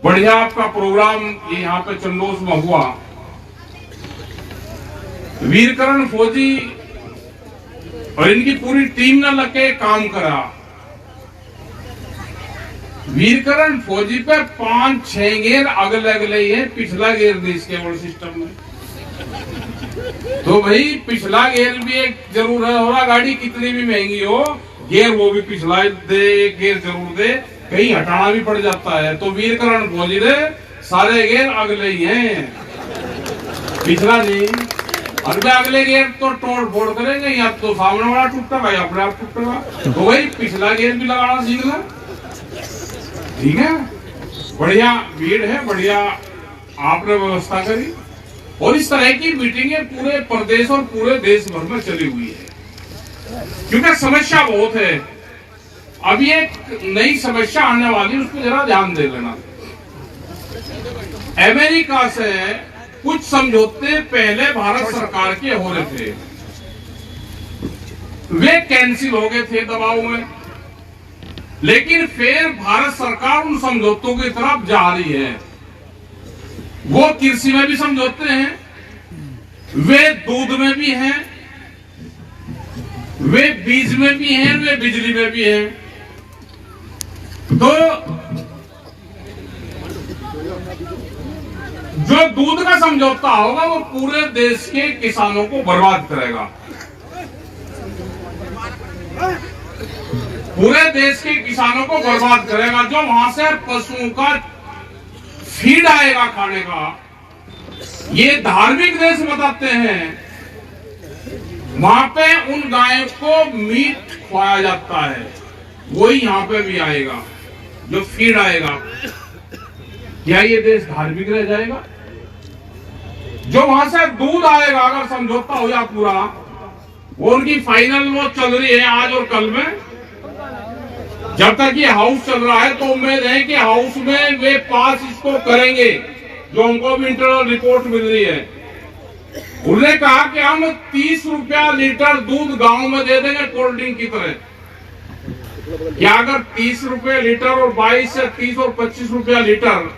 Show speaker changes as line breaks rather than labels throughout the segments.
बढ़िया आपका प्रोग्राम यहाँ पे चंदोस में हुआ। वीरकरण फौजी और इनकी पूरी टीम ने लगे काम करा। वीरकरण फौजी पे 5-6 गेर अगले अगले ही है, पिछला गेर नहीं इसके वर्ल्ड सिस्टम में। तो भाई पिछला गेर भी एक जरूर है, और गाड़ी कितनी भी महंगी हो गेर वो भी पिछला दे, गेर जरूर दे, कहीं हटाना भी पड़ जाता है। तो वीरकरण फौजी ने सारे गेर अगले ही हैं, पिछला नहीं। और वे अगले गेर तो तोड़ फोड़ करेंगे, या तो सामने वाला टूटेगा या अपने आप टूटेगा। तो भाई पिछला गेर भी लगाना सीखना, ठीक है। बढ़िया भीड़ है, बढ़िया आपने व्यवस्था करी, और इस तरह की मीटिंगें पूरे प्रदेश और पूरे देश भर में चली हुई है, क्योंकि समस्या बहुत है। अभी एक नई समस्या आने वाली, उस पर जरा ध्यान दे लेना। अमेरिका से कुछ समझौते पहले भारत सरकार के हो रहे थे, वे कैंसिल हो गए थे दबाव में, लेकिन फिर भारत सरकार उन समझौतों की तरफ जा रही है। वो कृषि में भी समझौते हैं, वे दूध में भी हैं, वे बीज में भी हैं, वे बिजली में भी हैं। तो जो दूध का समझौता होगा वो पूरे देश के किसानों को बर्बाद करेगा, पूरे देश के किसानों को बर्बाद करेगा। जो वहां से पशुओं का फीड आएगा खाने का, ये धार्मिक देश बताते हैं, वहां पे उन गायों को मीट खुआया जाता है, वही यहां पे भी आएगा, जो फीड आएगा। क्या ये देश धार्मिक रह जाएगा? जो वहां से दूध आएगा, अगर समझौता हो जाए पूरा, वो उनकी फाइनल वो चल रही है आज और कल में। जब तक ये हाउस चल रहा है तो उम्मीद है कि हाउस में वे पास इसको करेंगे, जो हमको भी इंटरनल रिपोर्ट मिल रही है। उन्होंने कहा कि हम 30 रुपया लीटर दूध गांव में दे देंगे कोल्ड ड्रिंक की तरह। क्या अगर 30 रुपए लीटर और 22 से 30 और 25 रुपया लीटर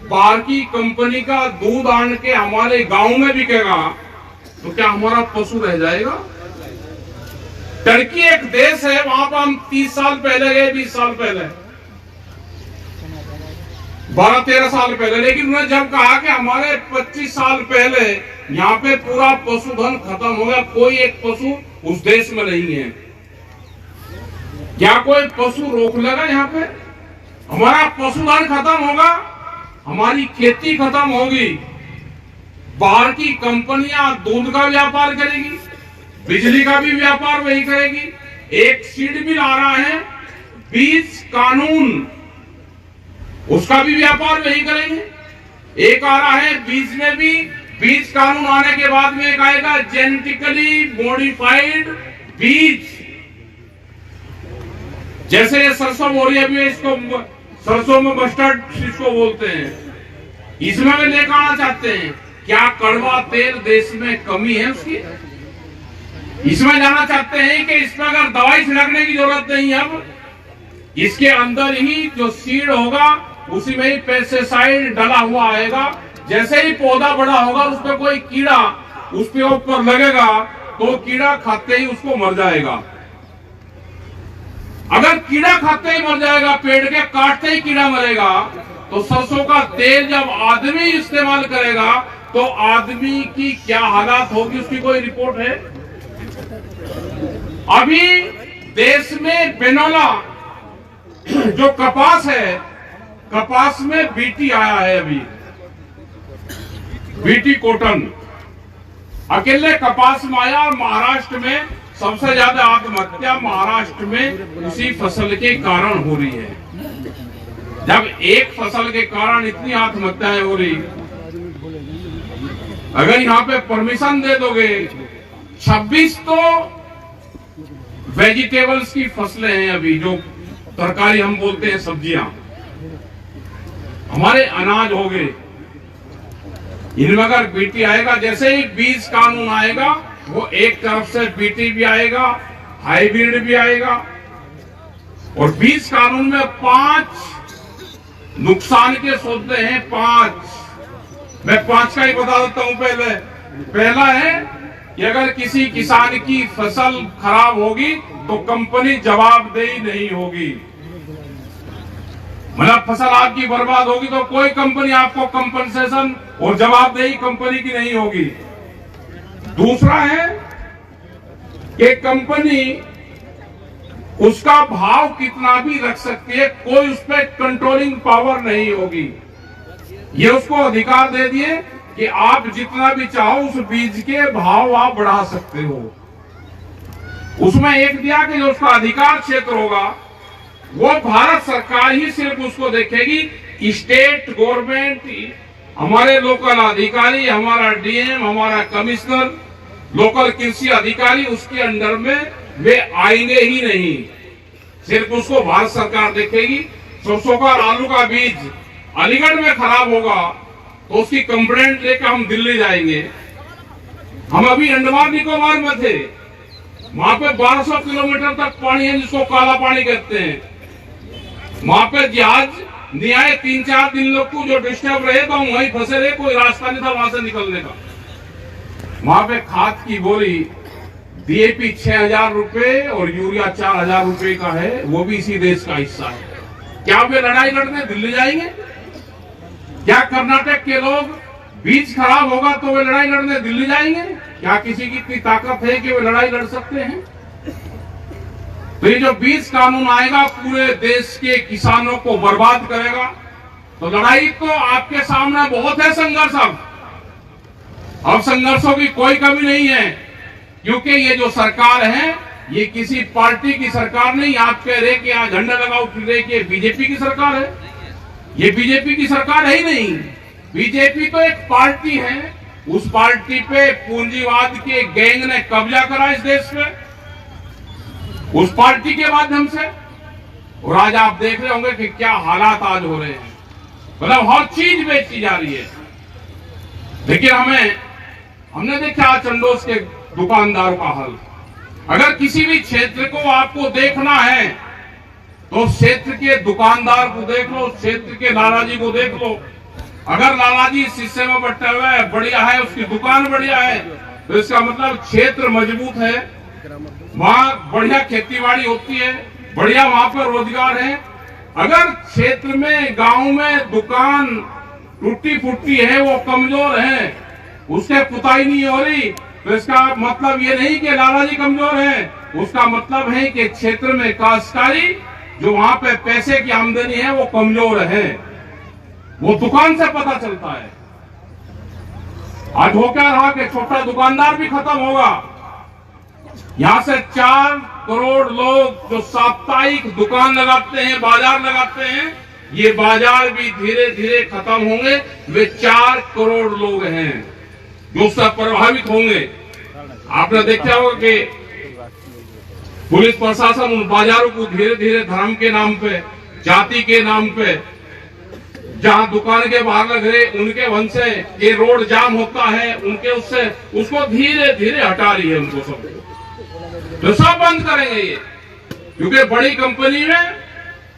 बाहर की कंपनी का दूध आन के हमारे गांव में बिकेगा, तो क्या हमारा पशु रह जाएगा? टर्की एक देश है, वहां पर हम 30 साल पहले गए, 20 साल पहले, 12-13 साल पहले, लेकिन उन्होंने जब कहा कि हमारे 25 साल पहले यहाँ पे पूरा पशुधन खत्म हो गया, कोई एक पशु उस देश में नहीं है। क्या कोई पशु रोक लेगा? यहाँ पे हमारा पशुधन खत्म होगा, हमारी खेती खत्म होगी, बाहर की कंपनियां दूध का व्यापार करेगी, बिजली का भी व्यापार वही करेगी। एक सीड मिल आ रहा है, बीज कानून, उसका भी व्यापार वही करेंगे। एक आ रहा है बीज में भी, बीज कानून आने के बाद में एक आएगा जेनेटिकली मॉडिफाइड बीज। जैसे ये सरसों हो रही है, अभी इसको सरसों में मस्टर्ड इसको बोलते हैं, इसमें वे लेकर आना चाहते हैं। क्या कड़वा तेल देश में कमी है उसकी? इसमें जाना चाहते हैं कि इसमें अगर दवाई छिड़कने की जरूरत नहीं है, अब इसके अंदर ही जो सीड होगा उसी में ही पेस्टिसाइड डला हुआ आएगा। जैसे ही पौधा बड़ा होगा, उस पर कोई कीड़ा उसके ऊपर लगेगा तो कीड़ा खाते ही उसको मर जाएगा। अगर कीड़ा खाते ही मर जाएगा, पेड़ के काटते ही कीड़ा मरेगा, तो सरसों का तेल जब आदमी इस्तेमाल करेगा तो आदमी की क्या हालात होगी, उसकी कोई रिपोर्ट है? अभी देश में बेनोला जो कपास है, कपास में बीटी आया है, अभी बीटी कॉटन अकेले कपास में आया। और महाराष्ट्र में सबसे ज्यादा आत्महत्या महाराष्ट्र में उसी फसल के कारण हो रही है। जब एक फसल के कारण इतनी आत्महत्याएं हो रही, अगर यहाँ पे परमिशन दे दोगे, 26 तो वेजिटेबल्स की फसलें हैं अभी, जो तरकारी हम बोलते हैं, सब्जियां, हमारे अनाज हो गए, इनमें अगर बीटी आएगा, जैसे ही बीज कानून आएगा, वो एक तरफ से बीटी भी आएगा, हाइब्रिड भी आएगा, और बीज कानून में 5 नुकसान के सौदे हैं 5। मैं 5 का ही बता देता हूं। पहला है कि अगर किसी किसान की फसल खराब होगी तो कंपनी जवाबदेही नहीं होगी। मतलब फसल आपकी बर्बाद होगी तो कोई कंपनी आपको कंपनसेशन और जवाबदेही कंपनी की नहीं होगी। दूसरा है कि कंपनी उसका भाव कितना भी रख सकती है, कोई उस पर कंट्रोलिंग पावर नहीं होगी। ये उसको अधिकार दे दिए कि आप जितना भी चाहो उस बीज के भाव आप बढ़ा सकते हो। उसमें एक दिया कि जो उसका अधिकार क्षेत्र होगा वो भारत सरकार ही सिर्फ उसको देखेगी। स्टेट गवर्नमेंट, हमारे लोकल अधिकारी, हमारा डीएम, हमारा कमिश्नर, लोकल कृषि अधिकारी उसके अंडर में वे आएंगे ही नहीं। सिर्फ उसको भारत सरकार देखेगी। सरसों का आलू का बीज अलीगढ़ में खराब होगा तो उसकी कंप्लेंट लेकर हम दिल्ली जाएंगे। हम अभी अंडमान निकोबार में थे, वहां पे 1200 किलोमीटर तक पानी है जिसको काला पानी कहते हैं। वहां पे जहाज नहीं आए, 3-4 दिन लोग को जो डिस्टर्ब रहे तो वहीं फंसे रहे, कोई रास्ता नहीं था वहां से निकलने का। वहां पे खाद की बोरी डीएपी 6000 रुपए और यूरिया 4000 रुपए का है, वो भी इसी देश का हिस्सा है। क्या वे लड़ाई लड़ने दिल्ली जाएंगे? क्या कर्नाटक के लोग बीज खराब होगा तो वे लड़ाई लड़ने दिल्ली जाएंगे? क्या किसी की इतनी ताकत है कि वे लड़ाई लड़ सकते हैं? तो ये जो बीज कानून आएगा पूरे देश के किसानों को बर्बाद करेगा। तो लड़ाई तो आपके सामने बहुत है, संघर्ष। अब संघर्षों की कोई कमी नहीं है, क्योंकि ये जो सरकार है ये किसी पार्टी की सरकार नहीं। आप कह रहे कि यहाँ झंडा लगाओ फिर रहे कि बीजेपी की सरकार है। ये बीजेपी की सरकार है ही नहीं। बीजेपी तो एक पार्टी है, उस पार्टी पे पूंजीवाद के गैंग ने कब्जा करा इस देश पे, उस पार्टी के माध्यम से। और आज आप देख रहे होंगे कि क्या हालात आज हो रहे हैं। मतलब हर चीज बेची जा रही है। लेकिन हमने देखा चंडोस के दुकानदार का हाल। अगर किसी भी क्षेत्र को आपको देखना है तो क्षेत्र के दुकानदार को देख लो, क्षेत्र के लालाजी को देख लो। अगर लालाजी इस हिस्से में बैठा हुआ है, बढ़िया है, उसकी दुकान बढ़िया है, तो इसका मतलब क्षेत्र मजबूत है, वहां बढ़िया खेतीबाड़ी होती है, बढ़िया वहां पर रोजगार है। अगर क्षेत्र में, गांव में दुकान टूटी फूटी है, वो कमजोर है, उससे पुताई नहीं हो रही, तो इसका मतलब ये नहीं कि लालाजी कमजोर है। उसका मतलब है कि क्षेत्र में काश्तकारी, जो वहां पे पैसे की आमदनी है, वो कमजोर है। वो दुकान से पता चलता है। आज हो क्या रहा कि छोटा दुकानदार भी खत्म होगा। यहां से 4 करोड़ लोग जो साप्ताहिक दुकान लगाते हैं, बाजार लगाते हैं, ये बाजार भी धीरे धीरे खत्म होंगे। वे 4 करोड़ लोग हैं जो उससे प्रभावित होंगे। आपने देखा होगा कि पुलिस प्रशासन उन बाजारों को धीरे धीरे धर्म के नाम पे, जाति के नाम पे, जहां दुकान के बाहर लग रहे उनके वन से ये रोड जाम होता है, उनके उससे उसको धीरे धीरे हटा रही है। उनको सब बंद करेंगे ये, क्योंकि बड़ी कंपनी में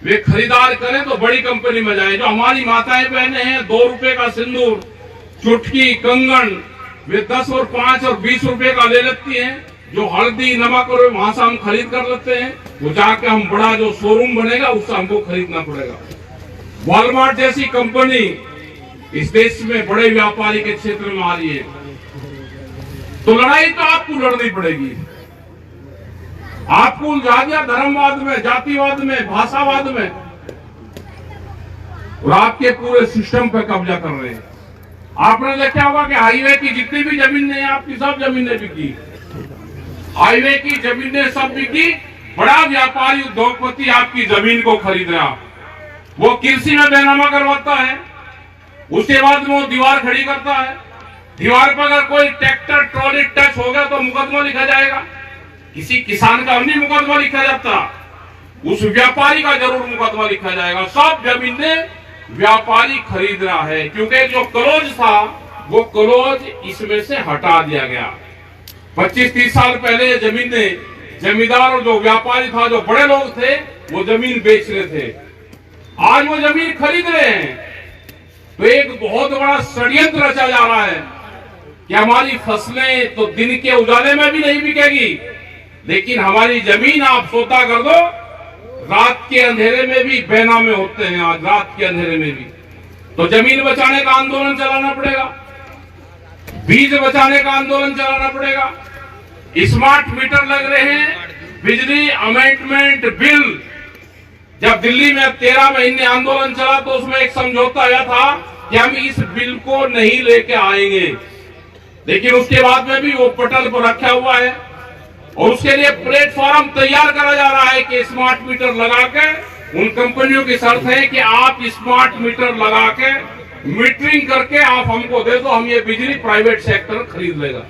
वे खरीदार करें तो बड़ी कंपनी में जाए। जो हमारी माताएं बहनें हैं, 2 रुपए का सिंदूर, चुटकी, कंगन, वे 10 और 5 और 20 रुपए का ले लेती हैं। जो हल्दी, नमक और वहां से हम खरीद कर लेते हैं, वो जाके हम बड़ा जो शोरूम बनेगा उससे हमको खरीदना पड़ेगा। वॉलमार्ट जैसी कंपनी इस देश में बड़े व्यापारी के क्षेत्र में आ रही है। तो लड़ाई तो आपको लड़नी पड़ेगी। आपको उलझा दिया धर्मवाद में, जातिवाद में, भाषावाद में, और आपके पूरे सिस्टम पे कब्जा कर रहे हैं। आपने देखा होगा कि हाईवे की जितनी भी जमीनें हैं आपकी, सब जमीनें बिकी। हाईवे की जमीनें सब बिकी। बड़ा व्यापारी उद्योगपति आपकी जमीन को खरीद रहा, वो कृषि में बेनामा करवाता है, उसके बाद वो दीवार खड़ी करता है। दीवार पर अगर कोई ट्रैक्टर ट्रॉली टच होगा तो मुकदमा लिखा जाएगा। किसी किसान का नहीं मुकदमा लिखा जाता, उस व्यापारी का जरूर मुकदमा लिखा जाएगा। सब जमीनें व्यापारी खरीद रहा है, क्योंकि जो क्लोज था वो क्लोज इसमें से हटा दिया गया। 25-30 साल पहले जमीनें जमींदार और जो व्यापारी था, जो बड़े लोग थे, वो जमीन बेच रहे थे। आज वो जमीन खरीद रहे हैं तो एक बहुत बड़ा षड्यंत्र रचा जा रहा है कि हमारी फसलें तो दिन के उजाले में भी नहीं बिकेगी, लेकिन हमारी जमीन आप सौदा कर दो, रात के अंधेरे में भी बेनामे होते हैं। आज रात के अंधेरे में भी तो जमीन बचाने का आंदोलन चलाना पड़ेगा, बीज बचाने का आंदोलन चलाना पड़ेगा। स्मार्ट मीटर लग रहे हैं, बिजली अमेंडमेंट बिल जब दिल्ली में 13 महीने आंदोलन चला तो उसमें एक समझौता आया था कि हम इस बिल को नहीं लेके आएंगे, लेकिन उसके बाद में भी वो पटल पर रखा हुआ है और उसके लिए प्लेटफॉर्म तैयार करा जा रहा है कि स्मार्ट मीटर लगा के उन कंपनियों की शर्त है कि आप स्मार्ट मीटर लगा के मीटरिंग करके आप हमको दे दो, हम ये बिजली प्राइवेट सेक्टर खरीद लेगा।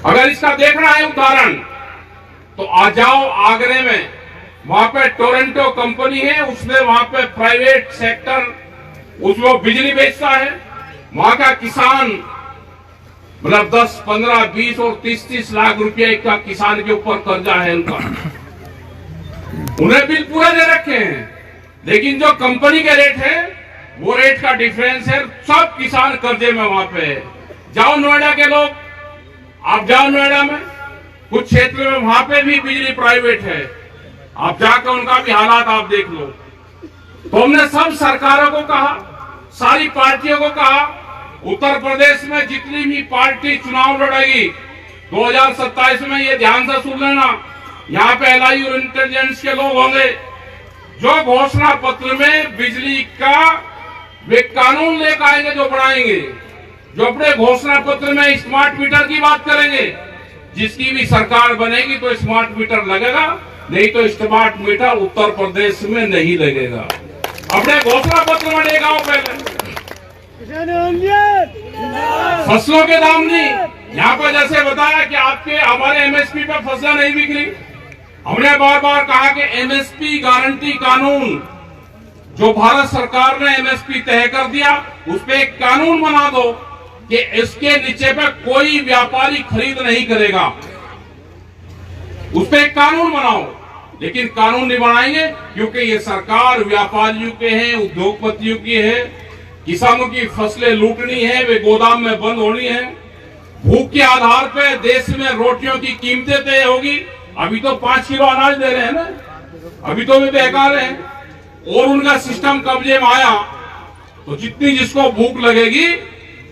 अगर इसका देखना है उदाहरण तो आ जाओ आगरे में, वहां पे टोरंटो कंपनी है, उसने वहां पे प्राइवेट सेक्टर उसमें बिजली बेचता है। वहां का किसान मतलब 10, 15, 20 और 30 लाख रुपए का किसान के ऊपर कर्जा है उनका, उन्हें बिल पूरे दे रखे हैं, लेकिन जो कंपनी के रेट है वो रेट का डिफरेंस है, सब किसान कर्जे में वहां पे है। जाओ नोएडा के लोग, आप जाओ नोएडा में कुछ क्षेत्र में वहां पे भी बिजली प्राइवेट है, आप जाकर उनका भी हालात आप देख लो। तो हमने सब सरकारों को कहा, सारी पार्टियों को कहा, उत्तर प्रदेश में जितनी भी पार्टी चुनाव लड़ेगी 2027 में, ये ध्यान से सुन लेना, यहाँ पे एलआई और इंटेलिजेंस के लोग होंगे, जो घोषणा पत्र में बिजली का वे कानून लेकर आएंगे, जो बनाएंगे, जो अपने घोषणा पत्र में स्मार्ट मीटर की बात करेंगे, जिसकी भी सरकार बनेगी तो स्मार्ट मीटर लगेगा, नहीं तो स्मार्ट मीटर उत्तर प्रदेश में नहीं लगेगा। अपने घोषणा पत्र में लेगा पहले। फसलों के दाम नहीं, यहाँ पर जैसे बताया कि आपके हमारे एमएसपी पे फसलें नहीं बिक रही, हमने बार बार कहा कि एमएसपी गारंटी कानून जो भारत सरकार ने एमएसपी तय कर दिया, उस पे एक कानून बना दो कि इसके नीचे पे कोई व्यापारी खरीद नहीं करेगा, उस पे एक कानून बनाओ। लेकिन कानून नहीं बनाएंगे क्योंकि ये सरकार व्यापारियों के हैं, उद्योगपतियों की है, किसानों की फसलें लूटनी है, वे गोदाम में बंद होनी है, भूख के आधार पे देश में रोटियों की कीमतें तय होगी। अभी तो 5 किलो अनाज दे रहे हैं ना, अभी तो वे बेकार है, और उनका सिस्टम कब्जे में आया तो जितनी जिसको भूख लगेगी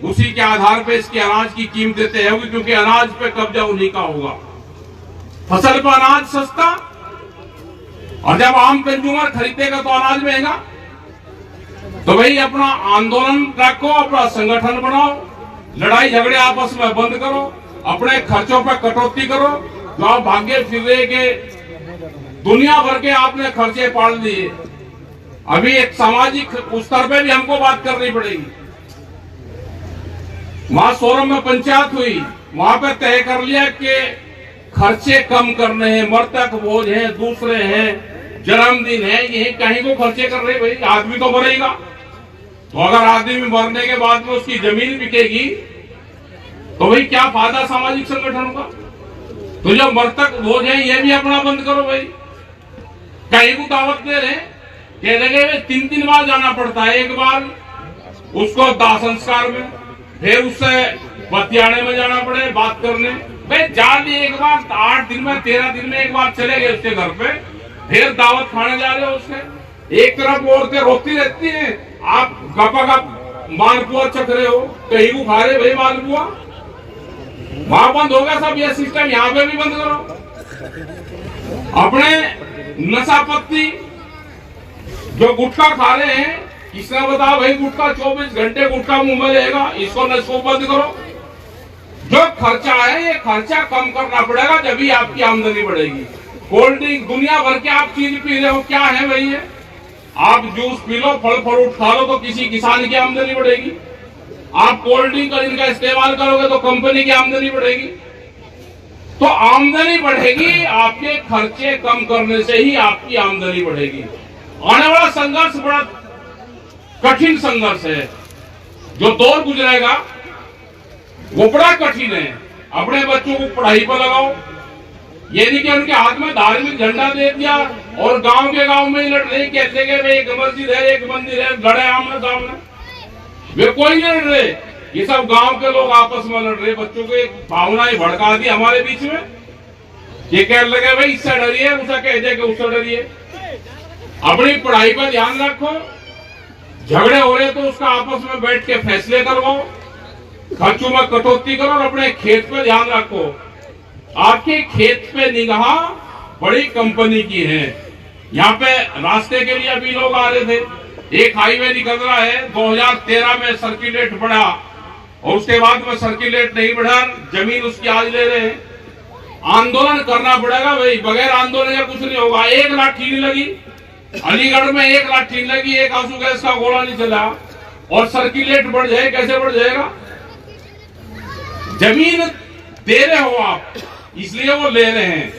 उसी के आधार पे इसके अनाज की कीमतें तय होगी, क्योंकि अनाज पे कब्जा उन्हीं का होगा। फसल पर अनाज सस्ता, और जब आम कंज्यूमर खरीदेगा तो अनाज महंगा। तो भाई अपना आंदोलन रखो, अपना संगठन बनाओ, लड़ाई झगड़े आपस में बंद करो, अपने खर्चों पर कटौती करो। जो आप भाग्य फिर रहे के दुनिया भर के आपने खर्चे पाल दिए, अभी एक सामाजिक स्तर पे भी हमको बात करनी पड़ेगी। वहां सोरम में पंचायत हुई, वहां पे तय कर लिया कि खर्चे कम करने हैं, मृतक भोज है, दूसरे हैं, जन्मदिन है, यही कहीं को खर्चे कर रहे। भाई आदमी तो मरेगा, तो अगर आदमी मरने के बाद में उसकी जमीन बिकेगी तो भाई क्या फायदा सामाजिक संगठनों का। तो जो मृतक भोज है ये भी अपना बंद करो। भाई कहीं को दावत दे रहे, कह देंगे 3 बार जाना पड़ता है, एक बार उसको दाह संस्कार में, फिर उससे बतियाने में जाना पड़े बात करने। भाई जा लिए एक बार, 8 दिन में 13 दिन में एक बार चले गए उसके घर पे, फिर दावत खाने जा रहे हो उसके। एक तरफ औरतें रोती रहती हैं, आप गपागप मालपुआ चख रहे हो, कहीं को खा रहे भाई मालपुआ, वहां बंद होगा सब ये सिस्टम, यहाँ पे भी बंद करो। अपने नशा पत्ती जो गुटखा खा रहे हैं, किसने बताया भाई गुटखा 24 घंटे गुटखा मुंह में रहेगा, इसको नशो बंद करो। जो खर्चा है ये खर्चा कम करना पड़ेगा, जब ही आपकी आमदनी बढ़ेगी। कोल्ड ड्रिंक दुनिया भर के आप चीज पी रहे हो, क्या है भाई ये? आप जूस पी लो, फल फ्रूट खा लो, तो किसी किसान की आमदनी बढ़ेगी। आप कोल्ड ड्रिंक का इनका इस्तेमाल करोगे तो कंपनी की आमदनी बढ़ेगी। तो आमदनी बढ़ेगी, आपके खर्चे कम करने से ही आपकी आमदनी बढ़ेगी। आने वाला संघर्ष बड़ा कठिन संघर्ष है, जो दौर गुजरेगा वो बड़ा कठिन है। अपने बच्चों को पढ़ाई पर लगाओ, ये नहीं कि उनके हाथ में धार्मिक झंडा दे दिया और गांव के गांव में ही लड़ रहे, कहते कि भाई एक मस्जिद है, एक मंदिर है, लड़े आमने सामने। वे कोई नहीं लड़ रहे, ये सब गांव के लोग आपस में लड़ रहे। बच्चों को एक भावनाएं भड़का दी हमारे बीच में। ये कह लगे भाई इससे डरिए, उसे कह दे कि उससे डरिए। अपनी पढ़ाई पर ध्यान रखो, झगड़े हो रहे तो उसका आपस में बैठ के फैसले करवाओ, खर्चों में कटौती करो और अपने खेत पे ध्यान रखो। आपके खेत पे निगाह बड़ी कंपनी की है। यहाँ पे रास्ते के लिए अभी लोग आ रहे थे, एक हाईवे निकल रहा है, 2013 में सर्कुलेट बढ़ा और उसके बाद में सर्कुलेट नहीं बढ़ा, जमीन उसकी आज ले रहे हैं। आंदोलन करना पड़ेगा भाई, बगैर आंदोलन का कुछ नहीं होगा। एक लाठी नहीं लगी अलीगढ़ में, एक लाठी नहीं लगी, एक आंसू गैस का गोला नहीं चला और सर्कुलेट बढ़ जाए, कैसे बढ़ जाएगा? जमीन दे रहे हो आप, इसलिए वो ले रहे हैं।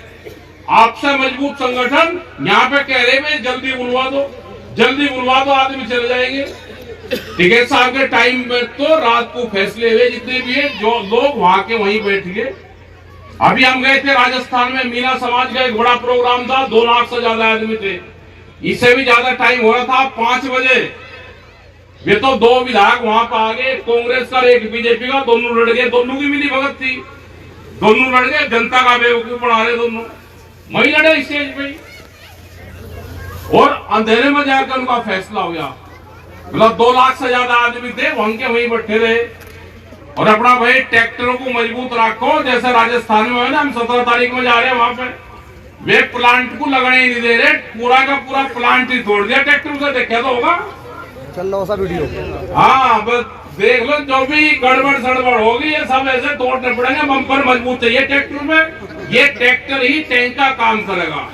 आपसे मजबूत संगठन यहाँ पे कह रहे हैं जल्दी बुलवा दो, जल्दी बुलवा दो, आदमी चले जाएंगे। टिकैत साहब के टाइम में तो रात को फैसले हुए जितने भी है, जो लोग वहां के वहीं बैठ गए। अभी हम गए थे राजस्थान में, मीना समाज का एक बड़ा प्रोग्राम था, 2 लाख से ज्यादा आदमी थे। इससे भी ज्यादा टाइम हो रहा था। 5 बजे वे तो 2 विधायक वहां पर आ गए, कांग्रेस का एक बीजेपी का, दोनों लड़ गए। दोनों की मिली भगत थी, दोनों लड़ गए, जनता का बेवकूफ बना रहे दोनों। वही लड़े स्टेज पे और अंधेरे में जाकर उनका फैसला हो गया। मतलब 2 लाख से ज्यादा आदमी थे, वहीं के वहीं बैठे रहे। और अपना भाई ट्रैक्टरों को मजबूत रखो, जैसे राजस्थान में है ना, हम 17 तारीख में जा रहे हैं वहां पे, वे प्लांट को लगने ही नहीं दे रहे, पूरा का पूरा प्लांट ही तोड़ दिया ट्रैक्टर से। देखा तो होगा,
चल रहा सा वीडियो।
हाँ बस देख लो, जो भी गड़बड़ सड़बड़ होगी ये सब ऐसे तोड़ने पड़ेंगे। बम्पर मजबूत चाहिए ट्रैक्टर में, ये ट्रैक्टर ही टैंक का काम करेगा।